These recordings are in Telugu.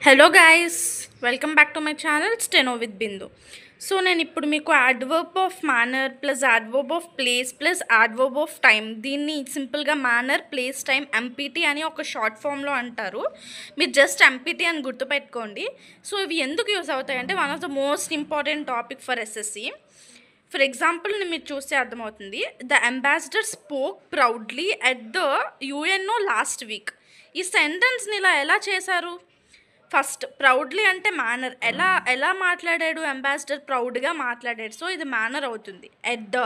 Hello guys, welcome back to my channel steno with Bindu. So నేను ఇప్పుడు మీకు adverb of manner plus adverb of place plus adverb of time, దీన్ని సింపుల్గా మేనర్ ప్లేస్ టైం ఎంపీటీ అని ఒక షార్ట్ ఫామ్లో అంటారు. మీరు జస్ట్ ఎంపీటీ అని గుర్తుపెట్టుకోండి. సో ఇవి ఎందుకు యూస్ అవుతాయంటే one of the most important topic for SSC. For example మీరు చూస్తే అర్థమవుతుంది. The ambassador spoke proudly at the UNO last week. ఈ సెంటెన్స్ని ఎలా చేశారు? ఫస్ట్ ప్రౌడ్లీ అంటే మేనర్, ఎలా మాట్లాడాడు అంబాసిడర్? ప్రౌడ్గా మాట్లాడాడు. సో ఇది మేనర్ అవుతుంది. ఎట్ ద,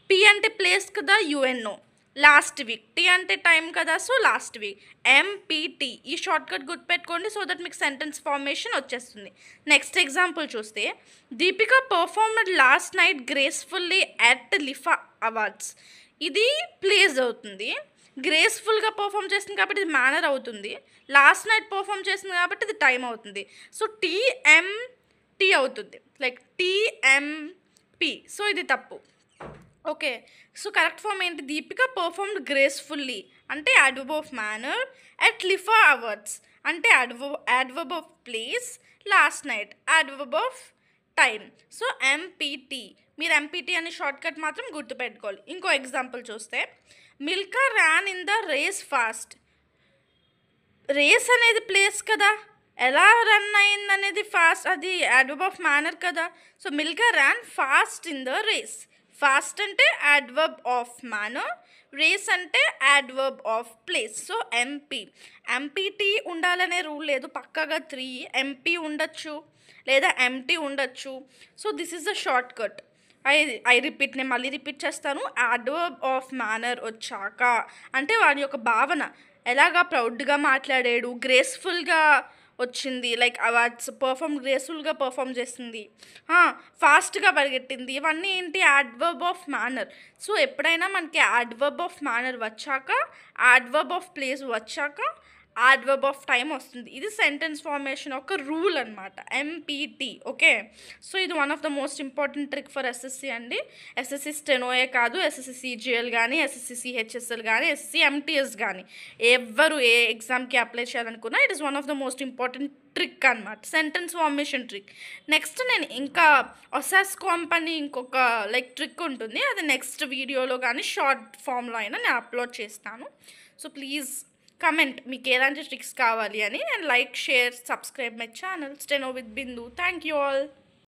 పి అంటే ప్లేస్ కదా, యుఎన్ఓ, లాస్ట్ వీక్, టీ అంటే టైం కదా, సో లాస్ట్ వీక్, ఎంపీటీ. ఈ షార్ట్ కట్ గుర్తుపెట్టుకోండి సో దట్ మీకు సెంటెన్స్ ఫార్మేషన్ వచ్చేస్తుంది. నెక్స్ట్ ఎగ్జాంపుల్ చూస్తే, Deepika performed last night gracefully at IIFA awards. ఇది ప్లేస్ అవుతుంది. గ్రేస్ఫుల్గా పర్ఫామ్ చేస్తుంది కాబట్టి ఇది మేనర్ అవుతుంది. లాస్ట్ నైట్ పర్ఫామ్ చేస్తుంది కాబట్టి ఇది టైం అవుతుంది. సో టీఎంటీ అవుతుంది, లైక్ టీఎంపి. సో ఇది తప్పు. ఓకే, సో కరెక్ట్ ఫామ్ ఏంటి? దీపిక పర్ఫార్మ్డ్ గ్రేస్ఫుల్లీ అంటే adverb of manner. At IIFA awards అంటే adverb of place. Last night adverb of time. So MPT. మీరు ఎంపీటీ అనే షార్ట్ కట్ మాత్రం గుర్తుపెట్టుకోవాలి. ఇంకో ఎగ్జాంపుల్ చూస్తే, Milkha ran in the race fast. Race అనేది ప్లేస్ కదా, ఎలా రన్ అయింది అనేది ఫాస్ట్, అది అడ్వర్బ్ ఆఫ్ మేనర్ కదా. So Milkha Ryan fast in the race. Fast అంటే అడ్వర్బ్ ఆఫ్ మేనర్, రేస్ అంటే adverb of place. So empty ఉండాలనే రూల్ లేదు, పక్కాగా 3 ఎంపీ ఉండొచ్చు లేదా ఎంటీ ఉండొచ్చు. So this is the shortcut. I repeat, నేను మళ్ళీ రిపీట్ చేస్తాను. అడ్వర్బ్ ఆఫ్ మేనర్ వచ్చాక అంటే వాడి యొక్క భావన, ఎలాగా ప్రౌడ్గా మాట్లాడాడు, గ్రేస్ఫుల్గా వచ్చింది, లైక్ అవార్డ్స్ పర్ఫామ్, గ్రేస్ఫుల్గా పర్ఫామ్ చేసింది, ఫాస్ట్గా పరిగెట్టింది, ఇవన్నీ ఏంటి? Adverb of manner. సో ఎప్పుడైనా మనకి అడ్వర్బ్ ఆఫ్ మేనర్ వచ్చాక, అడ్వర్బ్ ఆఫ్ ప్లేస్ వచ్చాక అడ్వర్బ్ ఆఫ్ టైం వస్తుంది. ఇది సెంటెన్స్ ఫార్మేషన్ ఒక రూల్ అనమాట, ఎంపీటీ. ఓకే, సో ఇది one of the most important trick for SSC అండి. ఎస్ఎస్సి స్టెనోయే కాదు, ఎస్ఎస్సి సిజిఎల్ కానీ, ఎస్ఎస్సి సిహెచ్ఎస్ఎల్ కానీ, ఎస్ఎస్సి ఎంటీఎస్ కానీ, ఎవరు ఏ ఎగ్జామ్కి అప్లై చేయాలనుకున్నా it is one of the most important trick అనమాట, సెంటెన్స్ ఫార్మేషన్ ట్రిక్. నెక్స్ట్ నేను ఇంకా ఒసాస్కాంప్ అని ఇంకొక లైక్ ట్రిక్ ఉంటుంది, అది నెక్స్ట్ వీడియోలో కానీ షార్ట్ ఫామ్లో అయినా నేను అప్లోడ్ చేస్తాను. సో ప్లీజ్ కమెంట్ మీకు ఎలాంటి ట్రిక్స్ కావాలి అని. And like, share, subscribe my channel steno with Bindu. Thank you all.